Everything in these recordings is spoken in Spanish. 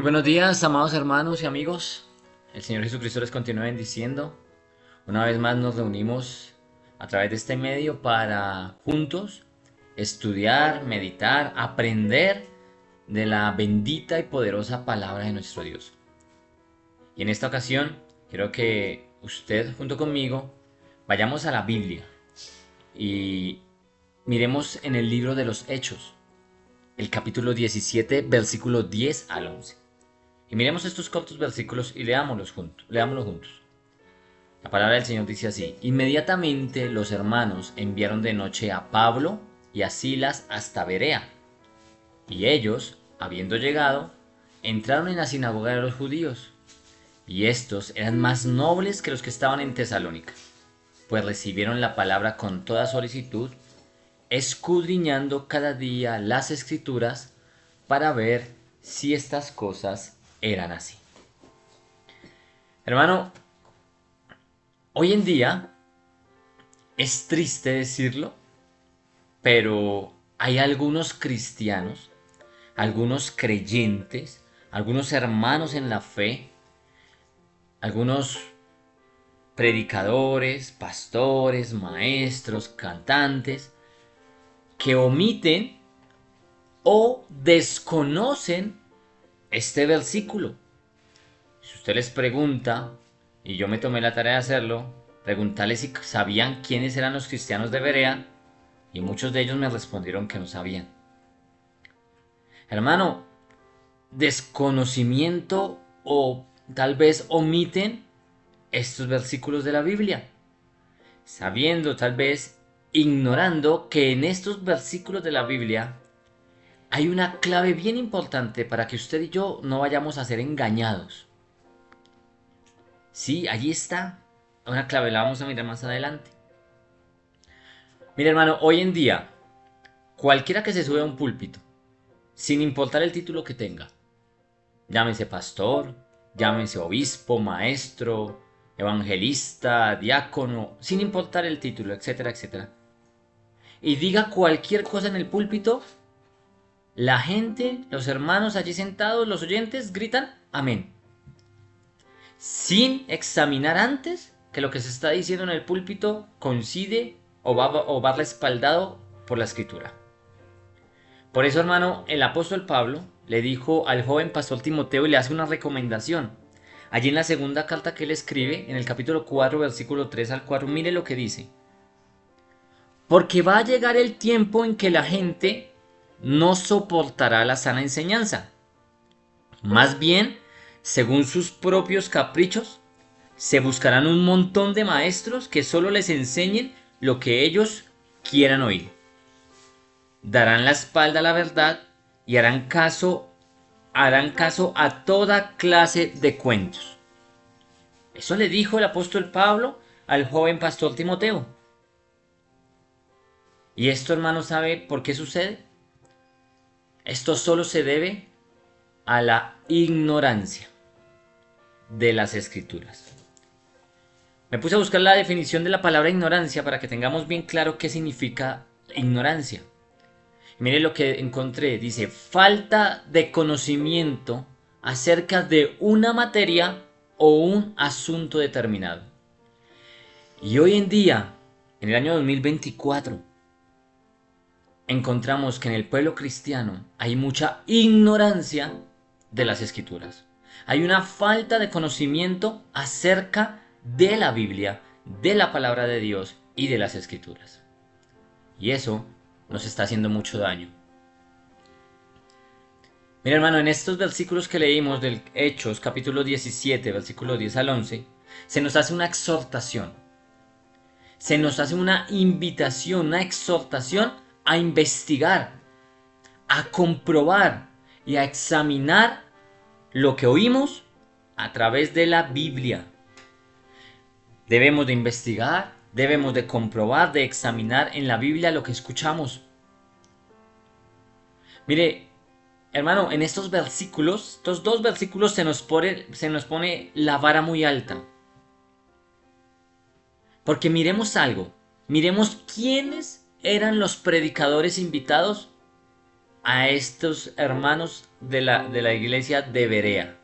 Muy buenos días, amados hermanos y amigos. El Señor Jesucristo les continúa bendiciendo. Una vez más nos reunimos a través de este medio para juntos estudiar, meditar, aprender de la bendita y poderosa palabra de nuestro Dios. Y en esta ocasión quiero que usted junto conmigo vayamos a la Biblia y miremos en el libro de los Hechos, el capítulo 17, versículo 10 al 11. Y miremos estos cortos versículos y leámoslos juntos. La palabra del Señor dice así: Inmediatamente los hermanos enviaron de noche a Pablo y a Silas hasta Berea. Y ellos, habiendo llegado, entraron en la sinagoga de los judíos. Y estos eran más nobles que los que estaban en Tesalónica, pues recibieron la palabra con toda solicitud, escudriñando cada día las escrituras para ver si estas cosas eran así. Hermano, hoy en día es triste decirlo, pero hay algunos cristianos, algunos creyentes, algunos hermanos en la fe, algunos predicadores, pastores, maestros, cantantes, que omiten o desconocen este versículo. Si usted les pregunta, y yo me tomé la tarea de hacerlo, preguntarles si sabían quiénes eran los cristianos de Berea, y muchos de ellos me respondieron que no sabían. Hermano, desconocimiento o tal vez omiten estos versículos de la Biblia, sabiendo tal vez, ignorando que en estos versículos de la Biblia hay una clave bien importante para que usted y yo no vayamos a ser engañados. Sí, allí está una clave, la vamos a mirar más adelante. Mira, hermano, hoy en día, cualquiera que se sube a un púlpito, sin importar el título que tenga, llámese pastor, llámese obispo, maestro, evangelista, diácono, sin importar el título, etcétera, etcétera, y diga cualquier cosa en el púlpito, la gente, los hermanos allí sentados, los oyentes, gritan amén, sin examinar antes que lo que se está diciendo en el púlpito coincide o va respaldado por la escritura. Por eso, hermano, el apóstol Pablo le dijo al joven pastor Timoteo y le hace una recomendación. Allí en la segunda carta que él escribe, en el capítulo 4, versículo 3 al 4, mire lo que dice. Porque va a llegar el tiempo en que la gente no soportará la sana enseñanza. Más bien, según sus propios caprichos, se buscarán un montón de maestros que solo les enseñen lo que ellos quieran oír. Darán la espalda a la verdad y harán caso a toda clase de cuentos. Eso le dijo el apóstol Pablo al joven pastor Timoteo. ¿Y esto, hermano, sabe por qué sucede? Esto solo se debe a la ignorancia de las escrituras. Me puse a buscar la definición de la palabra ignorancia para que tengamos bien claro qué significa ignorancia. Mire lo que encontré. Dice, falta de conocimiento acerca de una materia o un asunto determinado. Y hoy en día, en el año 2024, encontramos que en el pueblo cristiano hay mucha ignorancia de las escrituras. Hay una falta de conocimiento acerca de la Biblia, de la palabra de Dios y de las escrituras. Y eso nos está haciendo mucho daño. Mira, hermano, en estos versículos que leímos del Hechos, capítulo 17, versículo 10 al 11, se nos hace una exhortación. Se nos hace una invitación, una exhortación a investigar, a comprobar y a examinar lo que oímos a través de la Biblia. Debemos de investigar, debemos de comprobar, de examinar en la Biblia lo que escuchamos. Mire, hermano, en estos versículos, estos dos versículos se nos pone la vara muy alta. Porque miremos algo, miremos quiénes eran los predicadores invitados a estos hermanos de la iglesia de Berea.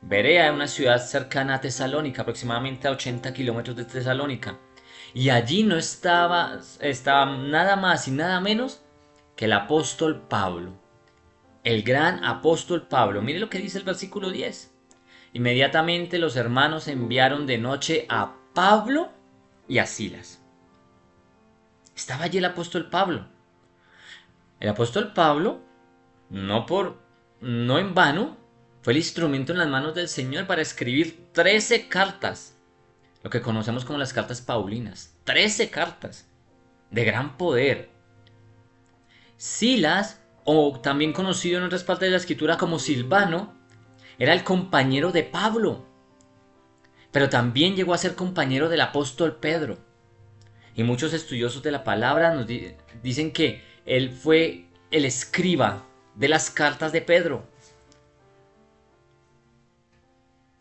Berea es una ciudad cercana a Tesalónica, aproximadamente a 80 kilómetros de Tesalónica. Y allí no estaba nada más y nada menos que el apóstol Pablo, el gran apóstol Pablo. Mire lo que dice el versículo 10. Inmediatamente los hermanos enviaron de noche a Pablo y a Silas. Estaba allí el apóstol Pablo. El apóstol Pablo, no en vano, fue el instrumento en las manos del Señor para escribir 13 cartas, lo que conocemos como las cartas paulinas. 13 cartas de gran poder. Silas, o también conocido en otras partes de la escritura como Silvano, era el compañero de Pablo, pero también llegó a ser compañero del apóstol Pedro. Y muchos estudiosos de la palabra nos dicen que él fue el escriba de las cartas de Pedro.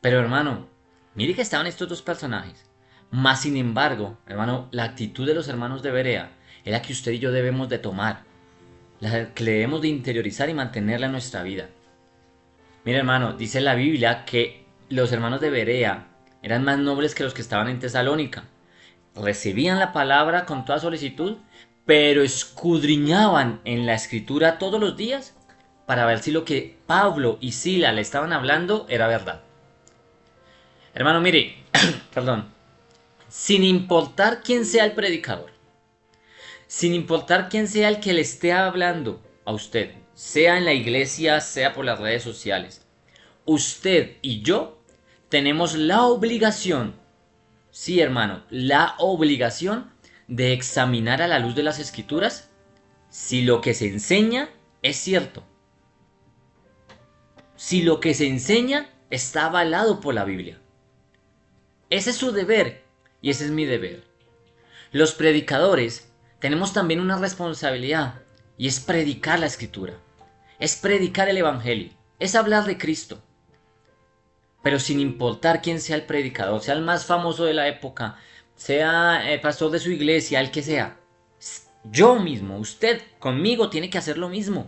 Pero hermano, mire que estaban estos dos personajes. Mas sin embargo, hermano, la actitud de los hermanos de Berea es la que usted y yo debemos de tomar, la que debemos de interiorizar y mantenerla en nuestra vida. Mira hermano, dice la Biblia que los hermanos de Berea eran más nobles que los que estaban en Tesalónica. Recibían la palabra con toda solicitud, pero escudriñaban en la escritura todos los días para ver si lo que Pablo y Sila le estaban hablando era verdad. Hermano, mire, perdón, sin importar quién sea el predicador, sin importar quién sea el que le esté hablando a usted, sea en la iglesia, sea por las redes sociales, usted y yo tenemos la obligación, sí hermano, la obligación de examinar a la luz de las escrituras si lo que se enseña es cierto, si lo que se enseña está avalado por la Biblia. Ese es su deber y ese es mi deber. Los predicadores tenemos también una responsabilidad y es predicar la escritura, es predicar el evangelio, es hablar de Cristo. Pero sin importar quién sea el predicador, sea el más famoso de la época, sea el pastor de su iglesia, el que sea, yo mismo, usted conmigo tiene que hacer lo mismo.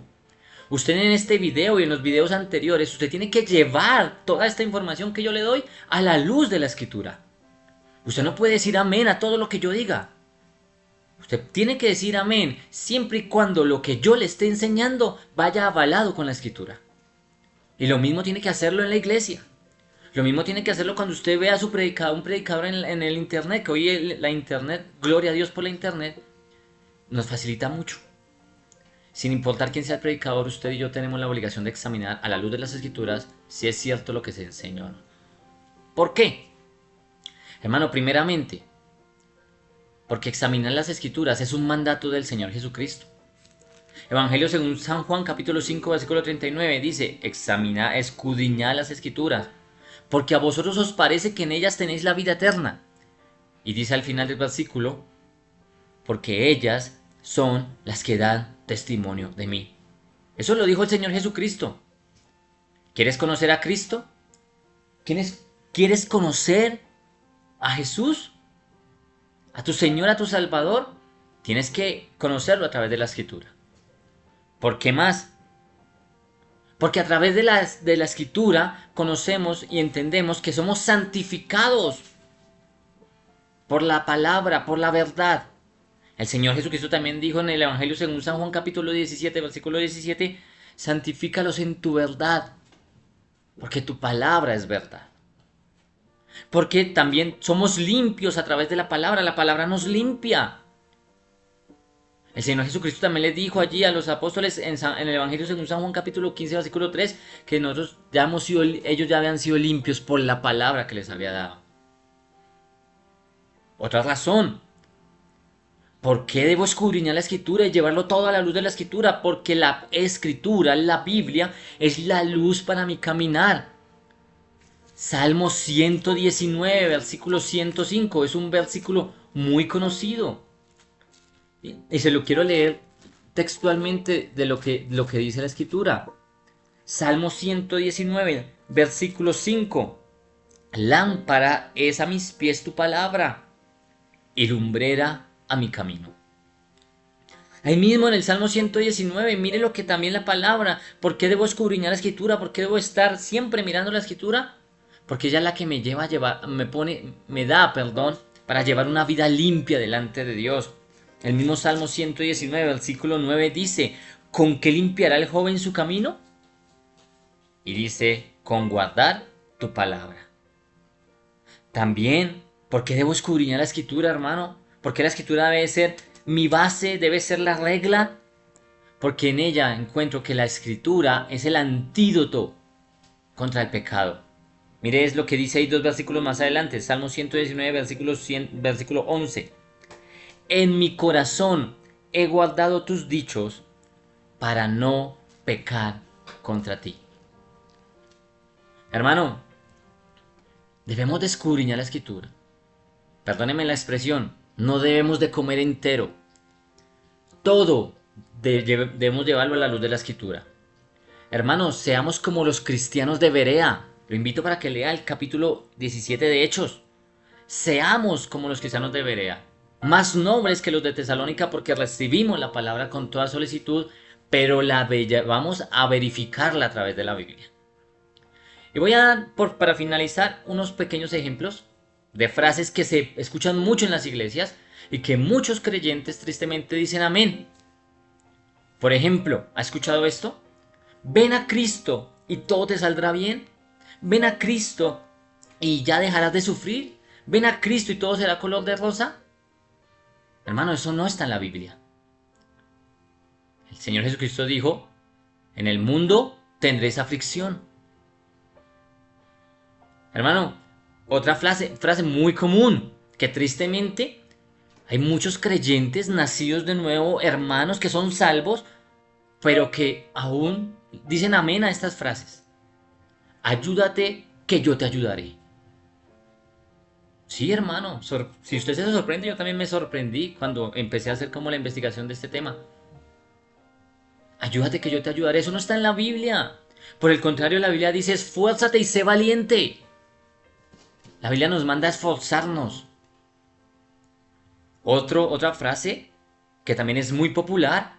Usted en este video y en los videos anteriores, usted tiene que llevar toda esta información que yo le doy a la luz de la escritura. Usted no puede decir amén a todo lo que yo diga. Usted tiene que decir amén siempre y cuando lo que yo le esté enseñando vaya avalado con la escritura. Y lo mismo tiene que hacerlo en la iglesia. Lo mismo tiene que hacerlo cuando usted vea a su predicador, un predicador en el internet, que hoy la internet, gloria a Dios por la internet, nos facilita mucho. Sin importar quién sea el predicador, usted y yo tenemos la obligación de examinar a la luz de las escrituras si es cierto lo que se enseñó. ¿Por qué? Hermano, primeramente, porque examinar las escrituras es un mandato del Señor Jesucristo. Evangelio según San Juan capítulo 5 versículo 39 dice, examina, escudriñad las escrituras, porque a vosotros os parece que en ellas tenéis la vida eterna. Y dice al final del versículo, porque ellas son las que dan testimonio de mí. Eso lo dijo el Señor Jesucristo. ¿Quieres conocer a Cristo? ¿Quieres conocer a Jesús? ¿A tu Señor, a tu Salvador? Tienes que conocerlo a través de la Escritura. ¿Por qué más? Porque a través de la Escritura conocemos y entendemos que somos santificados por la palabra, por la verdad. El Señor Jesucristo también dijo en el Evangelio según San Juan capítulo 17, versículo 17, santifícalos en tu verdad, porque tu palabra es verdad. Porque también somos limpios a través de la palabra nos limpia. El Señor Jesucristo también les dijo allí a los apóstoles en el Evangelio según San Juan capítulo 15, versículo 3, que ellos ya habían sido limpios por la palabra que les había dado. Otra razón. ¿Por qué debo escudriñar la escritura y llevarlo todo a la luz de la escritura? Porque la escritura, la Biblia, es la luz para mi caminar. Salmo 119, versículo 105, es un versículo muy conocido. Y se lo quiero leer textualmente de lo que dice la escritura. Salmo 119, versículo 5. Lámpara es a mis pies tu palabra y lumbrera a mi camino. Ahí mismo en el Salmo 119, mire lo que también la palabra, ¿por qué debo escudriñar la escritura? ¿Por qué debo estar siempre mirando la escritura? Porque ella es la que me lleva a llevar, me da, perdón, para llevar una vida limpia delante de Dios. El mismo Salmo 119, versículo 9 dice, ¿con qué limpiará el joven su camino? Y dice, con guardar tu palabra. También, ¿por qué debo escudriñar la escritura, hermano? Porque la escritura debe ser mi base, debe ser la regla, porque en ella encuentro que la escritura es el antídoto contra el pecado. Mire, es lo que dice ahí dos versículos más adelante, Salmo 119, versículo 11. En mi corazón he guardado tus dichos para no pecar contra ti. Hermano, debemos de escudriñar la escritura. Perdóneme la expresión, no debemos de comer entero. Todo debemos llevarlo a la luz de la escritura. Hermanos, seamos como los cristianos de Berea. Lo invito para que lea el capítulo 17 de Hechos. Seamos como los cristianos de Berea, más nobles que los de Tesalónica porque recibimos la palabra con toda solicitud, pero vamos a verificarla a través de la Biblia. Y voy a dar, para finalizar, unos pequeños ejemplos de frases que se escuchan mucho en las iglesias y que muchos creyentes tristemente dicen amén. Por ejemplo, ¿ha escuchado esto? Ven a Cristo y todo te saldrá bien. Ven a Cristo y ya dejarás de sufrir. Ven a Cristo y todo será color de rosa. Hermano, eso no está en la Biblia. El Señor Jesucristo dijo, en el mundo tendréis aflicción. Hermano, otra frase muy común, que tristemente hay muchos creyentes nacidos de nuevo, hermanos que son salvos, pero que aún dicen amén a estas frases. Ayúdate que yo te ayudaré. Sí, hermano, si usted se sorprende, yo también me sorprendí cuando empecé a hacer como la investigación de este tema. Ayúdate que yo te ayudaré, eso no está en la Biblia. Por el contrario, la Biblia dice, esfuérzate y sé valiente. La Biblia nos manda a esforzarnos. Otra frase que también es muy popular,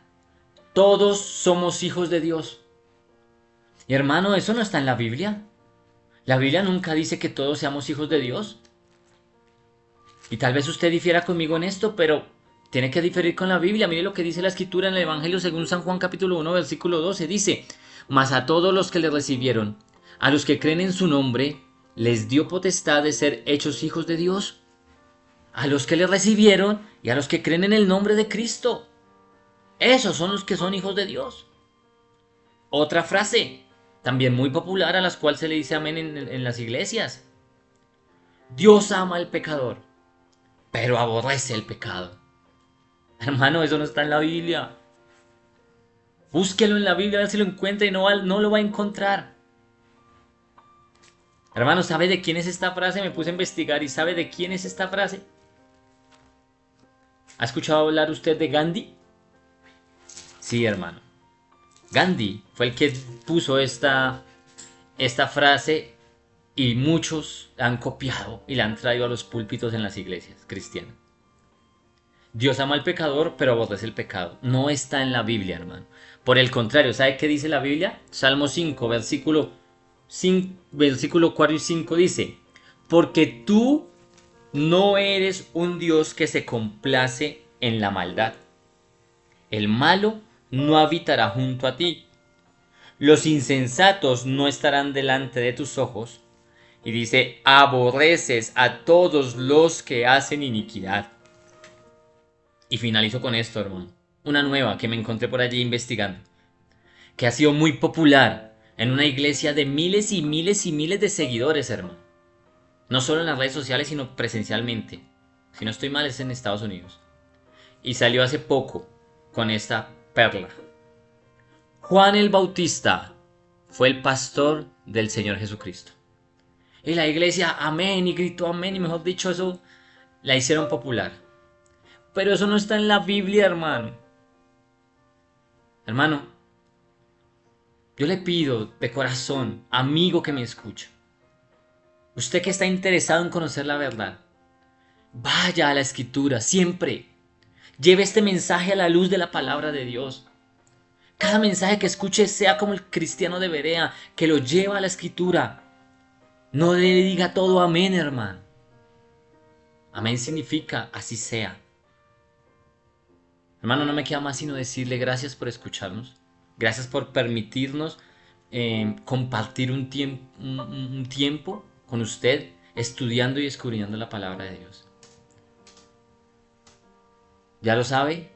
todos somos hijos de Dios. Y hermano, eso no está en la Biblia. La Biblia nunca dice que todos seamos hijos de Dios. Y tal vez usted difiera conmigo en esto, pero tiene que diferir con la Biblia. Mire lo que dice la Escritura en el Evangelio según San Juan capítulo 1, versículo 12. Dice, mas a todos los que le recibieron, a los que creen en su nombre, les dio potestad de ser hechos hijos de Dios. A los que le recibieron y a los que creen en el nombre de Cristo. Esos son los que son hijos de Dios. Otra frase, también muy popular, a las cuales se le dice amén en las iglesias. Dios ama al pecador, pero aborrece el pecado. Hermano, eso no está en la Biblia. Búsquelo en la Biblia a ver si lo encuentra y no lo va a encontrar. Hermano, ¿sabe de quién es esta frase? Me puse a investigar y ¿sabe de quién es esta frase? ¿Ha escuchado hablar usted de Gandhi? Sí, hermano. Gandhi fue el que puso esta frase y muchos la han copiado y la han traído a los púlpitos en las iglesias cristianas. Dios ama al pecador, pero aborrece el pecado. No está en la Biblia, hermano. Por el contrario, ¿sabe qué dice la Biblia? Salmo 5, versículo 4 y 5 dice, porque tú no eres un Dios que se complace en la maldad. El malo no habitará junto a ti. Los insensatos no estarán delante de tus ojos. Y dice, aborreces a todos los que hacen iniquidad. Y finalizo con esto, hermano. Una nueva que me encontré por allí investigando. Que ha sido muy popular en una iglesia de miles y miles y miles de seguidores, hermano. No solo en las redes sociales, sino presencialmente. Si no estoy mal, es en Estados Unidos. Y salió hace poco con esta perla. Juan el Bautista fue el pastor del Señor Jesucristo. Y la iglesia, amén, y gritó amén, y mejor dicho, eso la hicieron popular. Pero eso no está en la Biblia, hermano. Hermano, yo le pido de corazón, amigo que me escucha, usted que está interesado en conocer la verdad, vaya a la Escritura siempre. Lleve este mensaje a la luz de la palabra de Dios. Cada mensaje que escuche sea como el cristiano de Berea, que lo lleva a la escritura. No le diga todo amén, hermano. Amén significa así sea. Hermano, no me queda más sino decirle gracias por escucharnos. Gracias por permitirnos compartir un tiempo con usted estudiando y escudriñando la palabra de Dios. Ya lo sabe,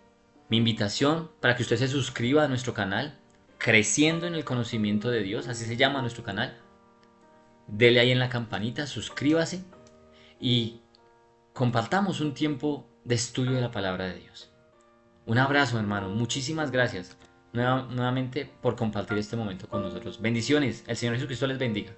mi invitación para que usted se suscriba a nuestro canal, Creciendo en el Conocimiento de Dios, así se llama nuestro canal. Dele ahí en la campanita, suscríbase y compartamos un tiempo de estudio de la palabra de Dios. Un abrazo, hermano. Muchísimas gracias nuevamente por compartir este momento con nosotros. Bendiciones. El Señor Jesucristo les bendiga.